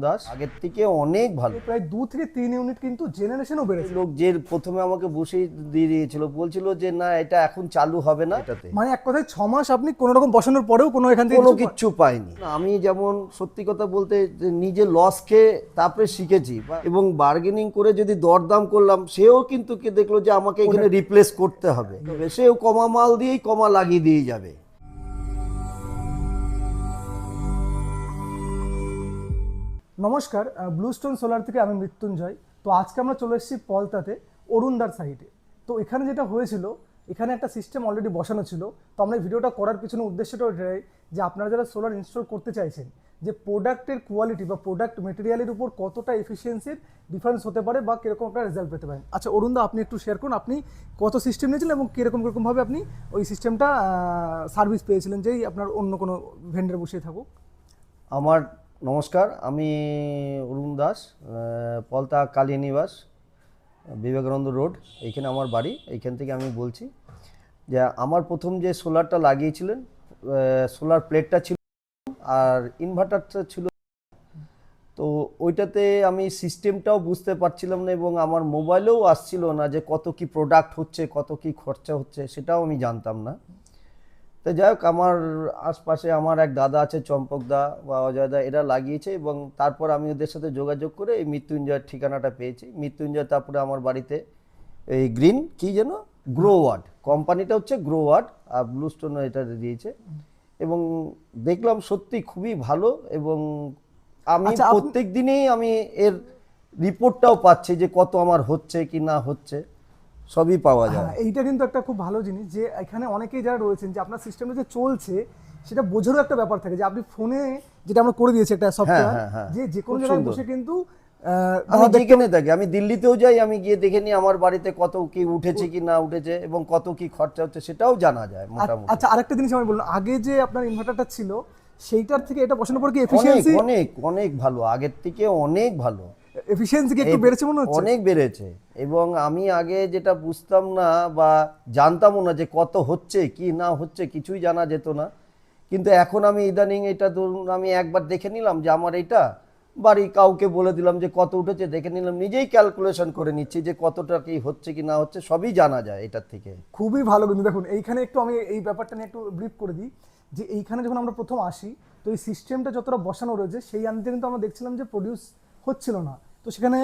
দাস আগের থেকে অনেক ভালো, প্রায় 2 থেকে 3 ইউনিট কিন্তু জেনারেশনও বেড়েছে। লোক যে প্রথমে আমাকে বসিয়ে দিয়ে দিয়েছিল বলছিল যে না এটা এখন চালু হবে না, এটাতে মানে এক কথায় 6 মাস আপনি কোনো রকম বসানোর পরেও কোনো এখান থেকে কোনো কিচ্ছু পাইনি। আমি যেমন সত্যি কথা বলতে যে নিজে লস খেয়ে তারপরে শিখেছি এবং বার্গেনিং করে যদি দরদাম করলাম, সেও কিন্তু কে দেখলো যে আমাকে এখানে রিপ্লেস করতে হবে, সেও কমা মাল দিয়েই কমা লাগিয়ে দিয়ে যাবে। নমস্কার, ব্লুস্টোন সোলার থেকে আমি মৃত্যুঞ্জয়। তো আজকে আমরা চলে এসেছি পলতাতে অরুণদার সাইটে। তো এখানে যেটা হয়েছিল, এখানে একটা সিস্টেম অলরেডি বসানো ছিল। তো আমরা এই ভিডিওটা করার পিছনে উদ্দেশ্যটা এটাই যে আপনারা যারা সোলার ইনস্টল করতে চাইছেন, যে প্রোডাক্টের কোয়ালিটি বা প্রোডাক্ট মেটেরিয়ালের উপর কতটা এফিসিয়েন্সির ডিফারেন্স হতে পারে বা কীরকম একটা রেজাল্ট পেতে পারেন। আচ্ছা অরুণদা, আপনি একটু শেয়ার করুন আপনি কত সিস্টেম নিয়েছিলেন এবং কীরকমভাবে আপনি ওই সিস্টেমটা সার্ভিস পেয়েছিলেন, যেই আপনার অন্য কোনো ভেন্ডার বসিয়ে থাকুক। আমার নমস্কার, আমি অরুণ দাস, পলতা কালীনিবাস, বিবেকানন্দ রোড, এইখানে আমার বাড়ি। এইখান থেকে আমি বলছি যে আমার প্রথম যে সোলারটা লাগিয়েছিলেন, সোলার প্লেটটা ছিল আর ইনভার্টারটা ছিল, তো ওইটাতে আমি সিস্টেমটাও বুঝতে পারছিলাম না এবং আমার মোবাইলেও আসছিল না যে কত কি প্রোডাক্ট হচ্ছে, কত কি খরচা হচ্ছে, সেটাও আমি জানতাম না। তো যাই হোক, আমার আশপাশে আমার এক দাদা আছে, চম্পকদা বা অজয়দা, এরা লাগিয়েছে এবং তারপর আমি ওদের সাথে যোগাযোগ করে এই মৃত্যুঞ্জয়ের ঠিকানাটা পেয়েছি। মৃত্যুঞ্জয় তারপরে আমার বাড়িতে এই গ্রিন কি যেন গ্রো ওয়ার্ড, কোম্পানিটা হচ্ছে গ্রো ওয়ার্ড, আর ব্লুস্টোন এটা দিয়েছে এবং দেখলাম সত্যি খুবই ভালো। এবং আমি প্রত্যেক দিনেই আমি এর রিপোর্টটাও পাচ্ছি যে কত আমার হচ্ছে কি না হচ্ছে, সবই পাওয়া যায়। এইটা কিন্তু একটা খুব ভালো জিনিস যে এখানে অনেকেই যারা রয়েছেন যে আপনার সিস্টেমটা যে চলছে সেটা বোঝারও একটা ব্যাপার থাকে, যে আপনি ফোনে যেটা আমরা করে দিয়েছি একটা সফটওয়্যার, যে কোনো জায়গায় বসে কিন্তু আমি যেখানে থাকি, আমি দিল্লিতেও যাই, আমি গিয়ে দেখে নিই আমার বাড়িতে কত কি উঠেছে কি না উঠেছে এবং কত কি খরচা হচ্ছে, সেটাও জানা যায় মোটামুটি। আচ্ছা আরেকটা জিনিস আমি বললাম, আগে যে আপনার ইনভার্টারটা ছিল সেইটার থেকে এটা বসানোর পর কি এফিশিয়েন্সি অনেক অনেক ভালো, আগের থেকে অনেক ভালো। এফিশিয়েন্সি কি একটু বেড়েছে মনে হচ্ছে? অনেক বেড়েছে। এবং আমি আগে যেটা বুঝতাম না বা জানতামও না যে কত হচ্ছে কি না হচ্ছে, কিছুই জানা যেত না। কিন্তু এখন আমি ইদানিং এটা ধরুন আমি একবার দেখে নিলাম যে আমার এটা বাড়ি কাউকে বলে দিলাম যে কত উঠেছে, দেখে নিলাম, নিজেই ক্যালকুলেশন করে নিচ্ছি যে কতটা কি হচ্ছে কি না হচ্ছে, সবই জানা যায় এটার থেকে। খুবই ভালো। কিন্তু দেখুন এইখানে একটু আমি এই ব্যাপারটা নিয়ে একটু ব্রিফ করে দিই যে এইখানে যখন আমরা প্রথম আসি, তো এই সিস্টেমটা যতটা বসানো রয়েছে সেই আনতে কিন্তু আমরা দেখছিলাম যে প্রডিউস হচ্ছিল না। তো সেখানে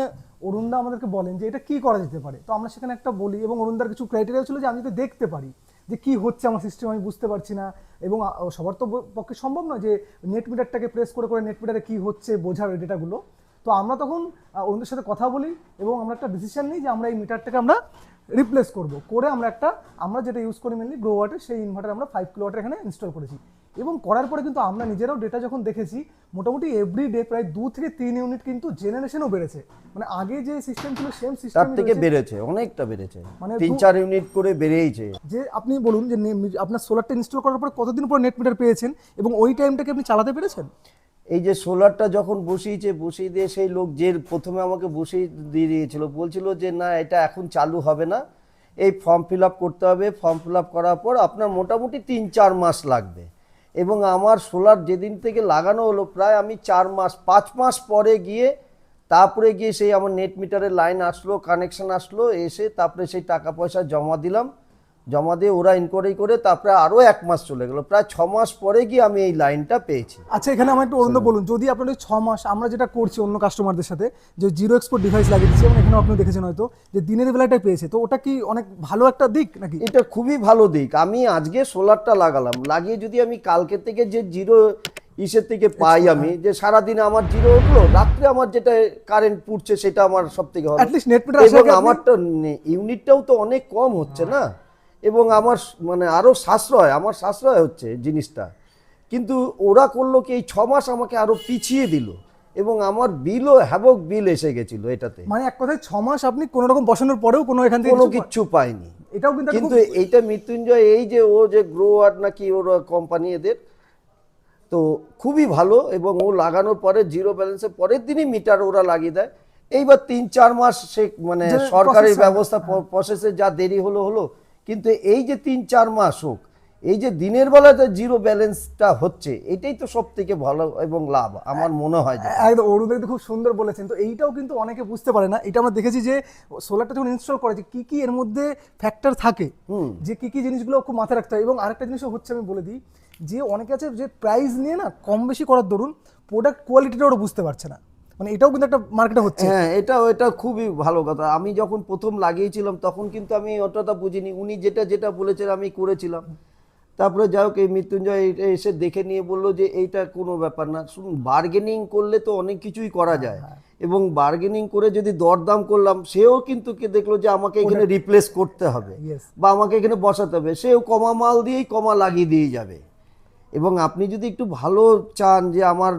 অরুণদা আমাদেরকে বলেন যে এটা কি করা যেতে পারে। তো আমরা সেখানে একটা বলি এবং অরুণদার কিছু ক্রাইটেরিয়া ছিল যে আমি যদি দেখতে পারি যে কি হচ্ছে আমার সিস্টেম, আমি বুঝতে পারছি না এবং সবার তো পক্ষে সম্ভব নয় যে নেট মিটারটাকে প্রেস করে করে নেট মিটারে কী হচ্ছে বোঝার ওই ডেটাগুলো। তো আমরা তখন অরুণদের সাথে কথা বলি এবং আমরা একটা ডিসিশন নিই যে আমরা এই মিটারটাকে আমরা রিপ্লেস করব, করে আমরা যেটা ইউজ করি মেনলি গ্রো ওয়াটের, সেই ইনভার্টার আমরা 5 কিলোওয়াটের এখানে ইনস্টল করেছি। এবং করার পরে কিন্তু আমরা নিজেরাও ডেটা যখন দেখেছি, মোটামুটি এভরিডে প্রায় 2 থেকে 3 ইউনিট কিন্তু জেনারেশনও বেড়েছে। মানে আগে যে সিস্টেম ছিল সেম সিস্টেম তার থেকে বেড়েছে, অনেকটা বেড়েছে, মানে 3-4 ইউনিট করে বেড়েইছে। যে আপনি বলুন যে আপনার সোলারটা ইনস্টল করার পর কতদিন পর নেট মিটার পেয়েছেন এবং ওই টাইমটাকে আপনি চালাতে পেরেছেন? এই যে সোলারটা যখন বসিয়ে দিয়ে সেই লোক যে প্রথমে আমাকে বসিয়ে দিয়ে দিয়েছিল বলছিল যে না এটা এখন চালু হবে না, এই ফর্ম ফিল আপ করতে হবে, ফর্ম ফিল আপ করার পর আপনার মোটামুটি 3-4 মাস লাগবে। এবং আমার সোলার যেদিন থেকে লাগানো হলো প্রায় আমি 5 মাস পরে গিয়ে তারপরে গিয়ে সেই আমার নেট মিটারের লাইন আসলো, কানেকশন আসলো, এসে তারপরে সেই টাকা পয়সা জমা দিলাম, জমা দিয়ে ওরা ইনকোয়ারি করে তারপরে আরও 1 মাস চলে গেল, প্রায় 6 মাস পরে গিয়ে আমি এই লাইনটা পেয়েছি। আচ্ছা এখানে আমার একটু অন্য বলুন, যদি আপনার 6 মাস আমরা যেটা করছি অন্য কাস্টমারদের সাথে যে জিরো এক্সপোর্ট ডিভাইস লাগিয়ে দিচ্ছি এবং এখানে আপনি দেখেছেন হয়তো যে দিনের বেলাটাই পেয়েছে, তো ওটা কি অনেক ভালো একটা দিক নাকি? এটা খুবই ভালো দিক। আমি আজকে সোলারটা লাগালাম, লাগিয়ে যদি আমি কালকে থেকে যে জিরো ইসের থেকে পাই, আমি যে সারাদিনে আমার জিরো উঠলো, রাত্রে আমার যেটা কারেন্ট পুড়ছে সেটা আমার সব থেকে ভালো। এবং আমারটা ইউনিটটাও তো অনেক কম হচ্ছে না, এবং আমার মানে আরো সাশ্রয় হচ্ছে জিনিসটা। কিন্তু ওরা করলো কি এই 6 মাস আমাকে আরো পিছিয়ে দিল এবং আমার বিলও হ্যাভক বিল এসে গেছিল এটাতে। মানে এক কথায় 6 মাস আপনি কোনো রকম বসানোর পরেও কোনো এখান থেকে কোনো কিচ্ছু পাইনি। এটাও কিন্তু এইটা মৃত্যুঞ্জয় এই যে ও যে গ্রো ওয়ার্ড নাকি ওর কোম্পানি, এদের তো খুবই ভালো। এবং ও লাগানোর পরে জিরো ব্যালেন্সের পরের দিনই মিটার ওরা লাগিয়ে দেয়। এইবার 3-4 মাস সে মানে সরকারি ব্যবস্থা প্রসেসে যা দেরি হলো, কিন্তু এই যে 3-4 মাস হোক, এই যে দিনের বেলাতে জিরো ব্যালেন্সটা হচ্ছে, এটাই তো সব থেকে ভালো এবং লাভ আমার মনে হয়। যে একদম অরুণ কিন্তু খুব সুন্দর বলেছেন। তো এইটাও কিন্তু অনেকে বুঝতে পারে না, এটা আমরা দেখেছি যে সোলারটা যখন ইনস্টল করেছে কি কি এর মধ্যে ফ্যাক্টর থাকে, যে কি কি জিনিসগুলো খুব মাথায় রাখতে হয়। এবং আরেকটা জিনিসও হচ্ছে, আমি বলে দিই যে অনেকে আছে যে প্রাইস নিয়ে না কম বেশি করার দরুন প্রোডাক্ট কোয়ালিটিটাও বুঝতে পারছে না, মানে এটাও কিন্তু একটা মার্কেটে হচ্ছে। হ্যাঁ, এটা খুবই ভালো কথা। আমি যখন প্রথম লাগিয়েছিলাম তখন কিন্তু আমি অতটা বুঝিনি, উনি যেটা যেটা বলেছেন আমি করেছিলাম। তারপরে যাই হোক, এই মৃত্যুঞ্জয় এসে দেখে নিয়ে বললো যে এইটা কোনো ব্যাপার না, শুনুন বার্গেনিং করলে তো অনেক কিছুই করা যায়, এবং বার্গেনিং করে যদি দরদাম করলাম, সেও কিন্তু কে দেখলো যে আমাকে এখানে রিপ্লেস করতে হবে Yes. বা আমাকে এখানে বসাতে হবে, সেও কমা মাল দিয়েই কমা লাগিয়ে দিয়ে যাবে। এবং আপনি যদি একটু ভালো চান যে আমার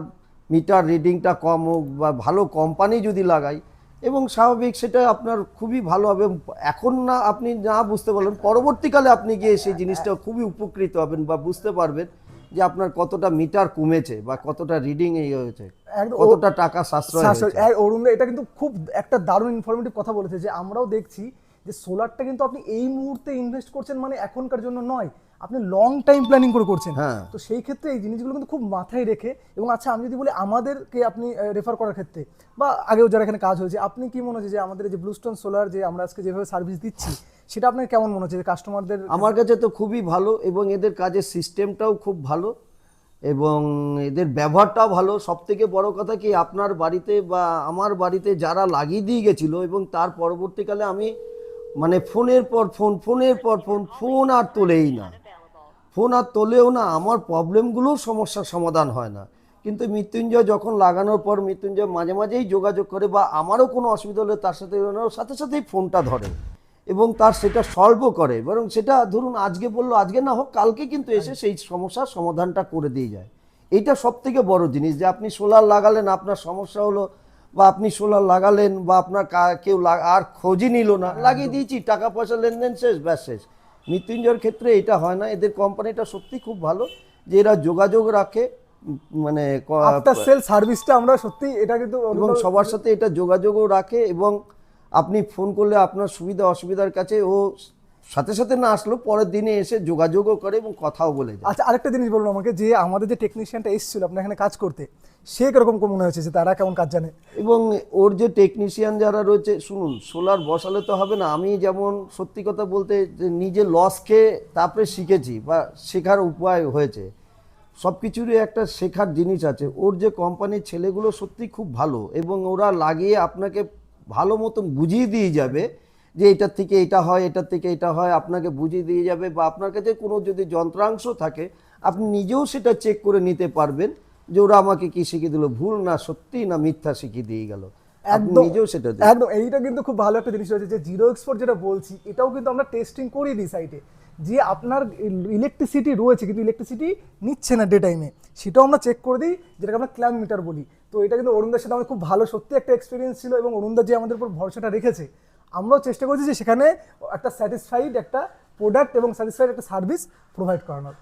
মিটার রিডিংটা কম হোক বা ভালো কোম্পানি যদি লাগাই, এবং স্বাভাবিক সেটা আপনার খুবই ভালো হবে। এখন না আপনি না বুঝতে পারলেন, পরবর্তীকালে আপনি গিয়ে সেই জিনিসটা খুবই উপকৃত হবেন বা বুঝতে পারবেন যে আপনার কতটা মিটার কমেছে বা কতটা রিডিং হয়েছে, একদম কতটা টাকা সাশ্রয় হয়েছে। অরুণ এটা কিন্তু খুব একটা দারুণ ইনফরমেটিভ কথা বলেছে, যে আমরাও দেখছি যে সোলারটা কিন্তু আপনি এই মুহূর্তে ইনভেস্ট করছেন মানে এখনকার জন্য নয়, আপনি লং টাইম প্ল্যানিং করে করছেন। হ্যাঁ। তো সেই ক্ষেত্রে এই জিনিসগুলো কিন্তু খুব মাথায় রেখে, এবং আচ্ছা আমি যদি বলি আমাদেরকে আপনি রেফার করার ক্ষেত্রে বা আগেও যারা এখানে কাজ হয়েছে, আপনি কি মনে হচ্ছে যে আমাদের এই যে ব্লুস্টোন সোলার যে আমরা আজকে যেভাবে সার্ভিস দিচ্ছি, সেটা আপনার কেমন মনে হচ্ছে যে কাস্টমারদের? আমার কাছে তো খুবই ভালো, এবং এদের কাজের সিস্টেমটাও খুব ভালো, এবং এদের ব্যবহারটাও ভালো। সব থেকে বড় কথা কি, আপনার বাড়িতে বা আমার বাড়িতে যারা লাগিয়ে দিয়ে গেছিলো, এবং তার পরবর্তীকালে আমি মানে ফোনের পর ফোন, ফোনের পর ফোন, ফোন আর তোলেই না, ফোন আর তোলেও না, আমার প্রবলেমগুলোও সমস্যার সমাধান হয় না। কিন্তু মৃত্যুঞ্জয় যখন লাগানোর পর, মৃত্যুঞ্জয় মাঝে মাঝেই যোগাযোগ করে, বা আমারও কোনো অসুবিধা হলে তার সাথে সাথে সাথেই ফোনটা ধরে এবং তার সেটা সলভও করে, বরং সেটা ধরুন আজকে বললো, আজকে না হোক কালকে কিন্তু এসে সেই সমস্যার সমাধানটা করে দিয়ে যায়। এইটা সব থেকে বড় জিনিস, যে আপনি সোলার লাগালেন, আপনার সমস্যা হলো, বা আপনি সোলার লাগালেন, বা আপনার কেউ আর খোঁজই নিল না, লাগিয়ে দিয়েছি, টাকা পয়সা লেনদেন শেষ, ব্যাস শেষ। মৃত্যুঞ্জয়ের ক্ষেত্রে এটা হয় না। এদের কোম্পানিটা সত্যি খুব ভালো, যে এরা যোগাযোগ রাখে, মানে আফটার সেল সার্ভিসটা আমরা সত্যি এটা কিন্তু এবং সবার সাথে এটা যোগাযোগও রাখে, এবং আপনি ফোন করলে আপনার সুবিধা অসুবিধার কাছে ও সাথে সাথে না আসলেও পরের দিনে এসে যোগাযোগও করে এবং কথাও বলে যায়। আচ্ছা আরেকটা জিনিস বলুন আমাকে, যে আমাদের যে টেকনিশিয়ানটা এসেছিল আপনার এখানে কাজ করতে, সে কিরকম মনে হয়েছে, যে তারা কেমন কাজ জানে? এবং ওর যে টেকনিশিয়ান যারা রয়েছে, শুনুন সোলার বসালে তো হবে না, আমি যেমন সত্যি কথা বলতে যে নিজে লস খেয়ে তারপরে শিখেছি বা শেখার উপায় হয়েছে, সব কিছুরই একটা শেখার জিনিস আছে। ওর যে কোম্পানির ছেলেগুলো সত্যি খুব ভালো, এবং ওরা লাগিয়ে আপনাকে ভালো মতন বুঝিয়ে দিয়ে যাবে যে এটার থেকে এটা হয়, এটার থেকে এটা হয়, আপনাকে বুঝিয়ে দিয়ে যাবে। বা আপনার কাছে কোনো যদি যন্ত্রাংশ থাকে, আপনি নিজেও সেটা চেক করে নিতে পারবেন যে ওরা আমাকে কি শিখিয়ে দিল, ভুল না সত্যি না মিথ্যা শিখিয়ে দিয়ে গেল, আপনি একদম নিজেও সেটা একদম এইটা কিন্তু খুব ভালো একটা জিনিস হয়েছে, যে জিরো এক্সপোর্ট যেটা বলছি, এটাও কিন্তু আমরা টেস্টিং করিয়ে দিই সাইটে, যে আপনার ইলেকট্রিসিটি রয়েছে কিন্তু ইলেকট্রিসিটি নিচ্ছে না ডে টাইমে, সেটাও আমরা চেক করে দিই, যেটাকে আমরা ক্ল্যাম মিটার বলি। তো এটা কিন্তু অরুণদার সাথে আমার খুব ভালো সত্যি একটা এক্সপিরিয়েন্স ছিল, এবং অরুণদা যে আমাদের উপর ভরসাটা রেখেছে, আমরাও চেষ্টা করছি যে সেখানে একটা স্যাটিসফাইড একটা প্রোডাক্ট এবং স্যাটিসফাইড একটা সার্ভিস প্রোভাইড করানোর।